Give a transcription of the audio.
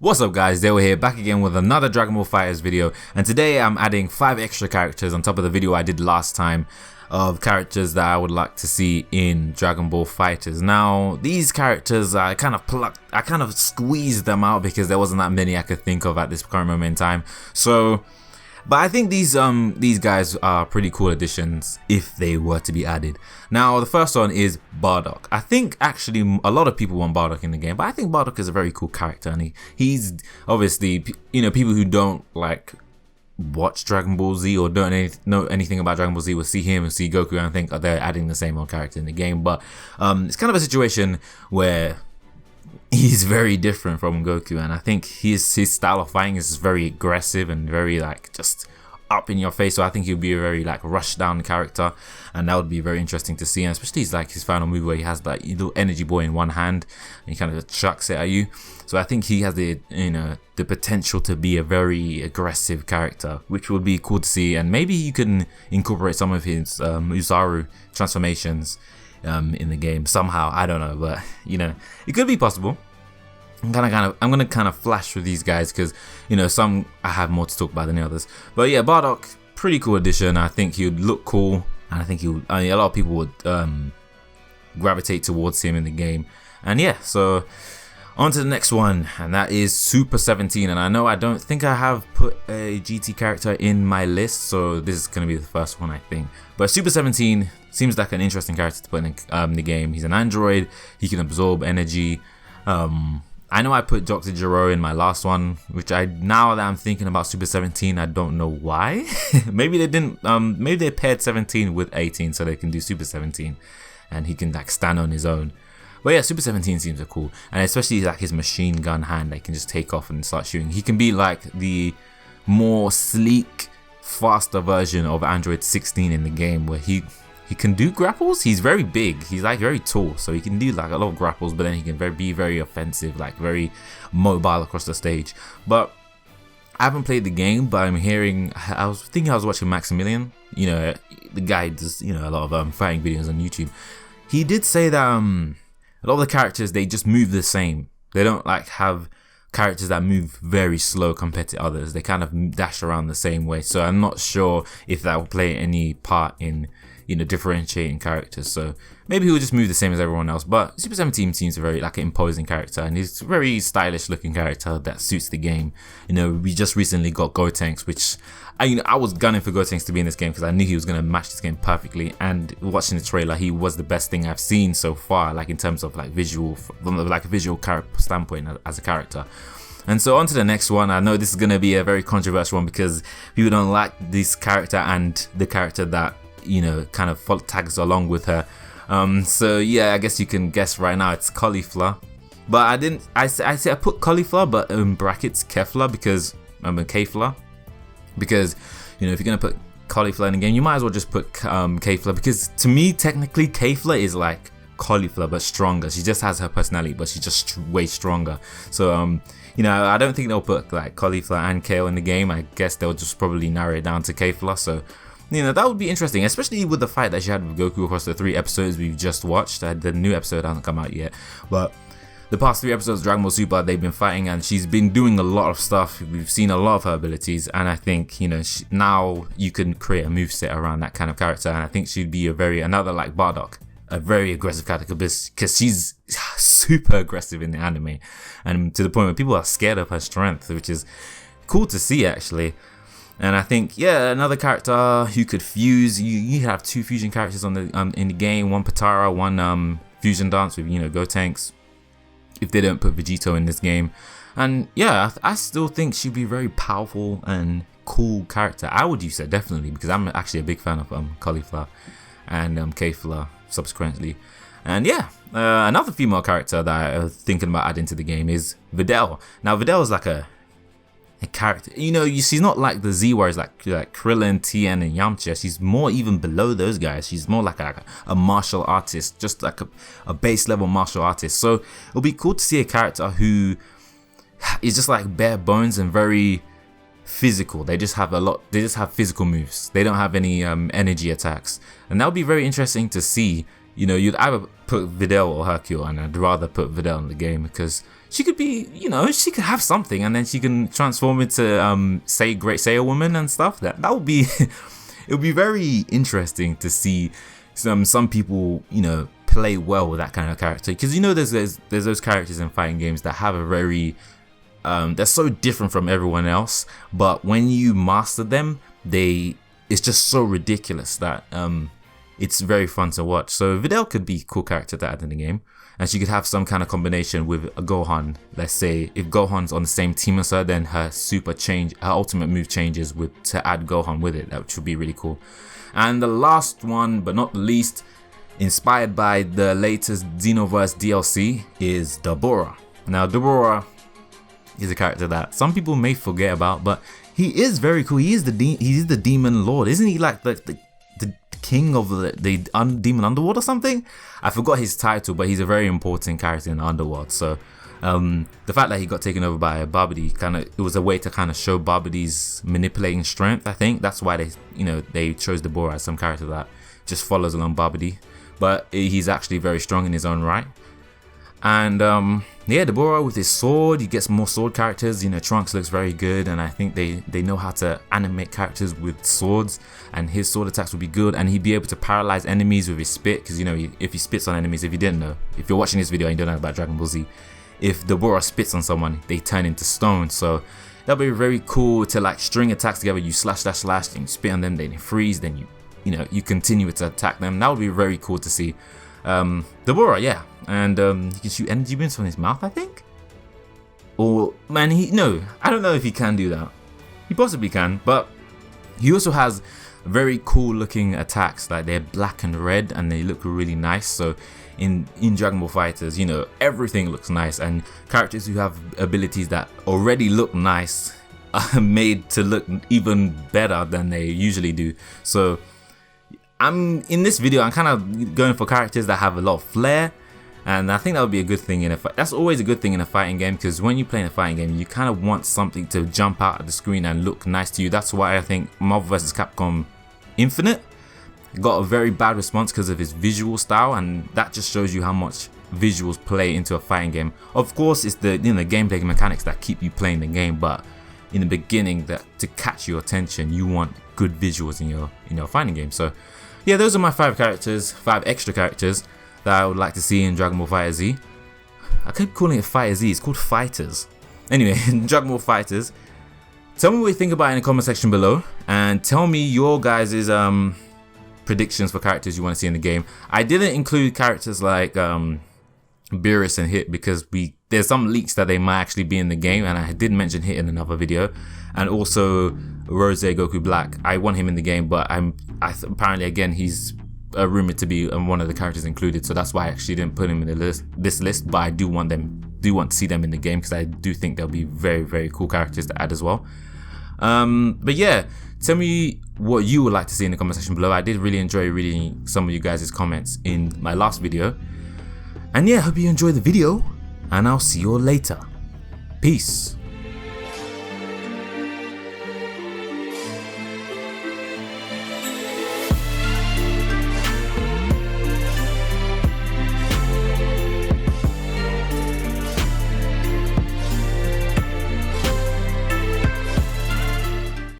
What's up guys, Dale here, back again with another Dragon Ball FighterZ video, and today I'm adding 5 extra characters on top of the video I did last time of characters that I would like to see in Dragon Ball FighterZ. Now, these characters I kind of squeezed them out because there wasn't that many I could think of at this current moment in time. But I think these guys are pretty cool additions if they were to be added. Now, the first one is Bardock. I think actually a lot of people want Bardock in the game, but I think Bardock is a very cool character, and he's obviously, you know, people who don't like watch Dragon Ball Z or don't know anything about Dragon Ball Z will see him and see Goku and think, oh, they're adding the same old character in the game. But it's kind of a situation where he's very different from Goku, and I think his style of fighting is very aggressive and very like just up in your face. So I think he'll be a very like rush down character, and that would be very interesting to see. And especially his final move where he has that little energy boy in one hand and he kind of chucks it at you. So I think he has the the potential to be a very aggressive character, which would be cool to see. And maybe you can incorporate some of his Uzaru transformations in the game somehow. I don't know, but you know, it could be possible. I'm gonna kind of flash with these guys because, you know, some I have more to talk about than the others. But yeah, Bardock, pretty cool addition. I think he would look cool, and I think a lot of people would gravitate towards him in the game. And yeah, so on to the next one, and that is Super 17. And I know I don't think I have put a GT character in my list, so this is gonna be the first one, I think. But Super 17 seems like an interesting character to put in the game. He's an android. He can absorb energy. I know I put Dr. Gero in my last one, which now that I'm thinking about Super 17, I don't know why. Maybe they didn't. Maybe they paired 17 with 18 so they can do Super 17, and he can like stand on his own. But yeah, Super 17 seems cool, and especially like his machine gun hand, they can just take off and start shooting. He can be like the more sleek, faster version of Android 16 in the game, where he can do grapples. He's very big, he's like very tall, so he can do like a lot of grapples, but then he can be very offensive, like very mobile across the stage. But I haven't played the game, but I'm hearing, I was watching Maximilian, you know, the guy does, you know, a lot of fighting videos on YouTube. He did say that a lot of the characters, they just move the same. They don't like have characters that move very slow compared to others. They kind of dash around the same way. So I'm not sure if that will play any part in, you know, differentiating characters. So maybe he'll just move the same as everyone else. But Super 17 seems a very like an imposing character, and he's a very stylish looking character that suits the game. You know, we just recently got Gotenks, which I was gunning for Gotenks to be in this game because I knew he was going to match this game perfectly. And watching the trailer, he was the best thing I've seen so far, like in terms of like visual, from like a visual standpoint as a character. And so on to the next one. I know this is going to be a very controversial one because people don't like this character and the character that, you know, kind of tags along with her. So yeah, I guess you can guess right now it's Caulifla. But I put Caulifla, but in brackets Kefla because Kefla, because, you know, if you're gonna put Caulifla in the game, you might as well just put Kefla, because to me technically Kefla is like Caulifla but stronger. She just has her personality, but she's just way stronger. So you know, I don't think they'll put like Caulifla and Kale in the game. I guess they'll just probably narrow it down to Kefla. So, you know, that would be interesting, especially with the fight that she had with Goku across the 3 episodes we've just watched. The new episode hasn't come out yet, but the past 3 episodes of Dragon Ball Super, they've been fighting, and she's been doing a lot of stuff. We've seen a lot of her abilities, and I think, you know, now you can create a moveset around that kind of character, and I think she'd be another like Bardock, a very aggressive character, because she's super aggressive in the anime, and to the point where people are scared of her strength, which is cool to see actually. And I think, yeah, another character who could fuse. You have 2 fusion characters on the in the game. One Patara, one fusion dance with, you know, Gotenks, if they don't put Vegito in this game. And yeah, I still think she'd be a very powerful and cool character. I would use her definitely, because I'm actually a big fan of Caulifla and Kefla subsequently. And yeah, another female character that I was thinking about adding to the game is Videl. Now Videl is like a character, you know, she's not like the Z Warriors like Krillin, Tien, and Yamcha. She's more even below those guys. She's more like a martial artist, just like a base level martial artist. So it'll be cool to see a character who is just like bare bones and very physical. They just have physical moves. They don't have any energy attacks, and that would be very interesting to see you know, you'd either put Videl or Hercule, and I'd rather put Videl in the game because she could be, you know, she could have something, and then she can transform into Great Saiyan Woman and stuff. That would be it would be very interesting to see some people, you know, play well with that kind of character, because you know there's those characters in fighting games that have a very they're so different from everyone else, but when you master them, it's just so ridiculous that it's very fun to watch. So Videl could be a cool character to add in the game, and she could have some kind of combination with a Gohan. Let's say if Gohan's on the same team as her, then her ultimate move changes to add Gohan with it, which would be really cool. And the last one, but not the least, inspired by the latest Xenoverse DLC, is Dabura. Now Dabura is a character that some people may forget about, but he is very cool. He is the demon lord, isn't he? Like the king of the demon underworld or something. I forgot his title, but he's a very important character in the underworld. So the fact that he got taken over by Babidi, it was a way to kind of show Babidi's manipulating strength. I think that's why they chose Dabura as some character that just follows along Babidi, but he's actually very strong in his own right. And yeah, Dabura with his sword, he gets more sword characters. You know, Trunks looks very good, and I think they know how to animate characters with swords, and his sword attacks would be good, and he'd be able to paralyze enemies with his spit, because you know, if he spits on enemies, if you didn't know, if you're watching this video and you don't know about Dragon Ball Z, if Dabura spits on someone, they turn into stone. So that'd be very cool to like string attacks together. You slash, then you spit on them, then you freeze, then you continue to attack them. That would be very cool to see. Dabura, yeah, and he can shoot energy beams from his mouth, I think. Or man, I don't know if he can do that. He possibly can, but he also has very cool looking attacks. Like they're black and red, and they look really nice. So in Dragon Ball FighterZ, you know, everything looks nice, and characters who have abilities that already look nice are made to look even better than they usually do. So in this video, I'm kind of going for characters that have a lot of flair, and I think that would be a good thing in a fight. That's always a good thing in a fighting game, because when you play in a fighting game, you kind of want something to jump out of the screen and look nice to you. That's why I think Marvel vs. Capcom Infinite got a very bad response, because of his visual style, and that just shows you how much visuals play into a fighting game. Of course, it's the gameplay mechanics that keep you playing the game, but in the beginning, to catch your attention, you want good visuals in your fighting game. So yeah, those are my 5 extra characters that I would like to see in Dragon Ball FighterZ. I keep calling it FighterZ, it's called FighterZ. Anyway, in Dragon Ball FighterZ, tell me what you think about it in the comment section below, and tell me your guys' predictions for characters you want to see in the game. I didn't include characters like Beerus and Hit, because there's some leaks that they might actually be in the game, and I did mention Hit in another video, and also Rose Goku Black. I want him in the game, but apparently again he's rumored to be one of the characters included, so that's why I actually didn't put him in this list. But I do want to see them in the game, because I do think they'll be very, very cool characters to add as well. But yeah, tell me what you would like to see in the comment section below. I did really enjoy reading some of you guys' comments in my last video, and yeah, hope you enjoyed the video, and I'll see you all later. Peace.